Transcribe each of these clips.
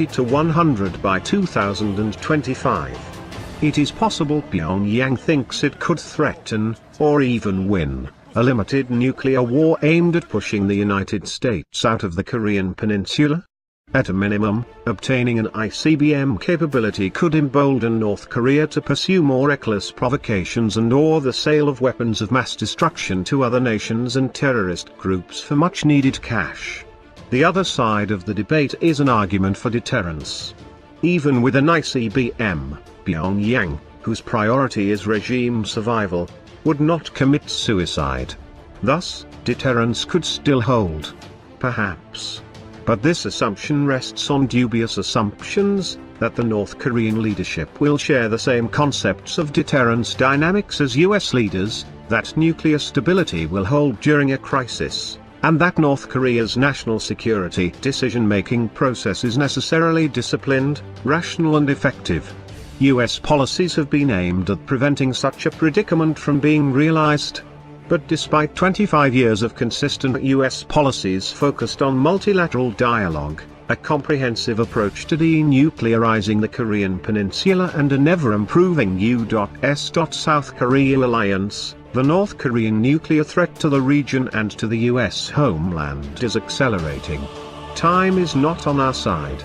to 100 by 2025. It is possible Pyongyang thinks it could threaten, or even win, a limited nuclear war aimed at pushing the United States out of the Korean peninsula. At a minimum, obtaining an ICBM capability could embolden North Korea to pursue more reckless provocations and/or the sale of weapons of mass destruction to other nations and terrorist groups for much-needed cash. The other side of the debate is an argument for deterrence. Even with an ICBM, Pyongyang, whose priority is regime survival, would not commit suicide. Thus, deterrence could still hold. Perhaps. But this assumption rests on dubious assumptions, that the North Korean leadership will share the same concepts of deterrence dynamics as US leaders, that nuclear stability will hold during a crisis, and that North Korea's national security decision-making process is necessarily disciplined, rational and effective. US policies have been aimed at preventing such a predicament from being realized. But despite 25 years of consistent US policies focused on multilateral dialogue, a comprehensive approach to denuclearizing the Korean peninsula and a never-improving U.S. South Korea alliance, the North Korean nuclear threat to the region and to the US homeland is accelerating. Time is not on our side.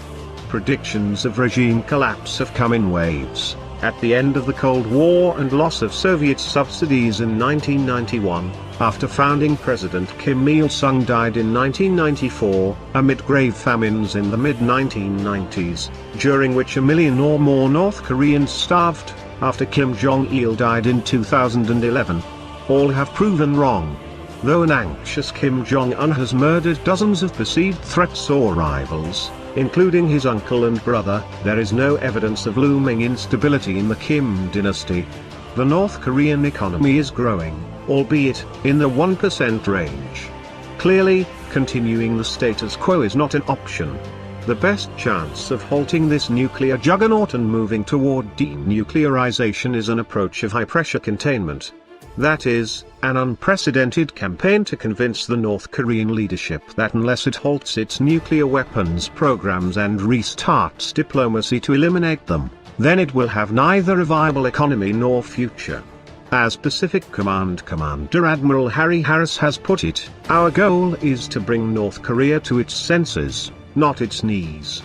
Predictions of regime collapse have come in waves. At the end of the Cold War and loss of Soviet subsidies in 1991, after founding President Kim Il-sung died in 1994, amid grave famines in the mid-1990s, during which 1 million or more North Koreans starved, after Kim Jong-il died in 2011. All have proven wrong. Though an anxious Kim Jong-un has murdered dozens of perceived threats or rivals, including his uncle and brother, there is no evidence of looming instability in the Kim dynasty. The North Korean economy is growing, albeit in the 1% range. Clearly, continuing the status quo is not an option. The best chance of halting this nuclear juggernaut and moving toward denuclearization is an approach of high-pressure containment. That is, an unprecedented campaign to convince the North Korean leadership that unless it halts its nuclear weapons programs and restarts diplomacy to eliminate them, then it will have neither a viable economy nor future. As Pacific Command Commander Admiral Harry Harris has put it, our goal is to bring North Korea to its senses, not its knees.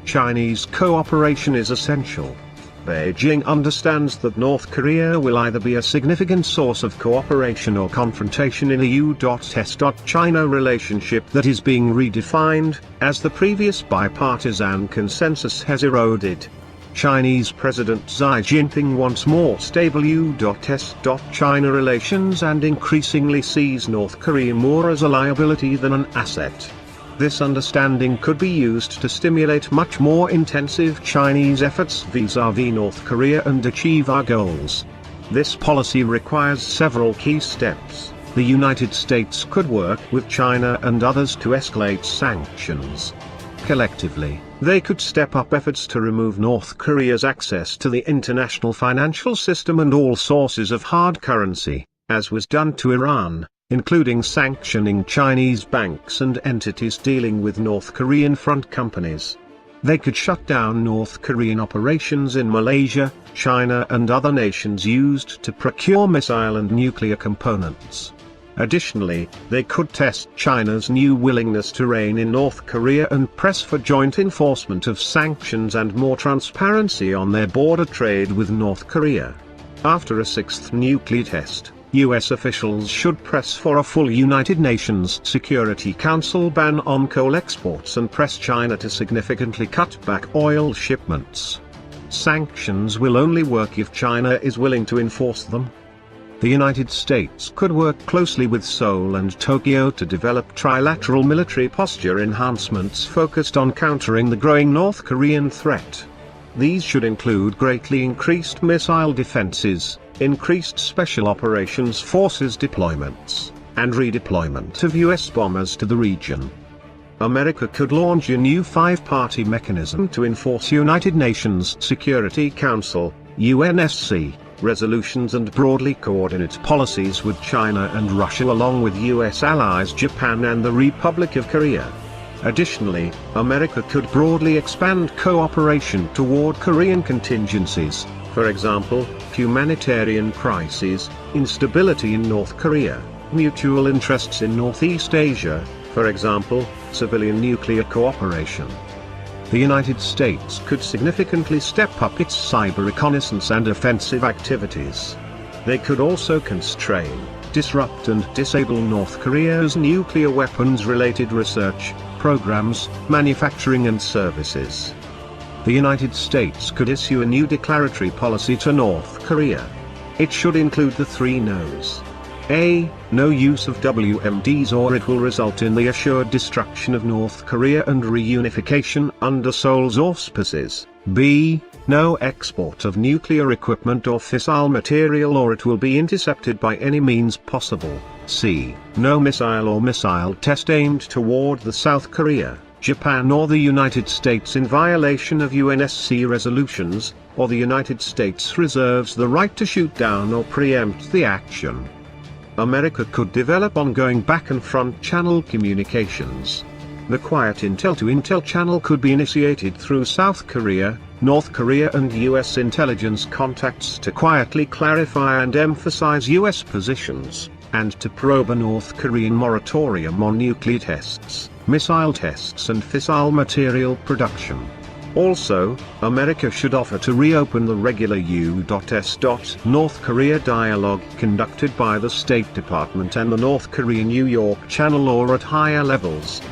Chinese cooperation is essential. Beijing understands that North Korea will either be a significant source of cooperation or confrontation in a U.S.-China relationship that is being redefined, as the previous bipartisan consensus has eroded. Chinese President Xi Jinping wants more stable U.S.-China relations and increasingly sees North Korea more as a liability than an asset. This understanding could be used to stimulate much more intensive Chinese efforts vis-à-vis North Korea and achieve our goals. This policy requires several key steps. The United States could work with China and others to escalate sanctions. Collectively, they could step up efforts to remove North Korea's access to the international financial system and all sources of hard currency, as was done to Iran, including sanctioning Chinese banks and entities dealing with North Korean front companies. They could shut down North Korean operations in Malaysia, China and other nations used to procure missile and nuclear components. Additionally, they could test China's new willingness to rein in North Korea and press for joint enforcement of sanctions and more transparency on their border trade with North Korea. After a sixth nuclear test, US officials should press for a full United Nations Security Council ban on coal exports and press China to significantly cut back oil shipments. Sanctions will only work if China is willing to enforce them. The United States could work closely with Seoul and Tokyo to develop trilateral military posture enhancements focused on countering the growing North Korean threat. These should include greatly increased missile defenses, increased Special Operations Forces deployments, and redeployment of US bombers to the region. America could launch a new five-party mechanism to enforce United Nations Security Council, UNSC, resolutions and broadly coordinate policies with China and Russia along with US allies Japan and the Republic of Korea. Additionally, America could broadly expand cooperation toward Korean contingencies, for example, humanitarian crises, instability in North Korea, mutual interests in Northeast Asia, for example, civilian nuclear cooperation. The United States could significantly step up its cyber reconnaissance and offensive activities. They could also constrain, disrupt and disable North Korea's nuclear weapons-related research, programs, manufacturing and services. The United States could issue a new declaratory policy to North Korea. It should include the three no's. A. No use of WMDs or it will result in the assured destruction of North Korea and reunification under Seoul's auspices. B. No export of nuclear equipment or fissile material or it will be intercepted by any means possible. C. No missile or missile test aimed toward the South Korea, Japan or the United States in violation of UNSC resolutions, or the United States reserves the right to shoot down or preempt the action. America could develop ongoing back and front channel communications. The Quiet Intel to Intel channel could be initiated through South Korea, North Korea and US intelligence contacts to quietly clarify and emphasize US positions, and to probe a North Korean moratorium on nuclear tests, missile tests and fissile material production. Also, America should offer to reopen the regular U.S. North Korea dialogue conducted by the State Department and the North Korean New York Channel or at higher levels.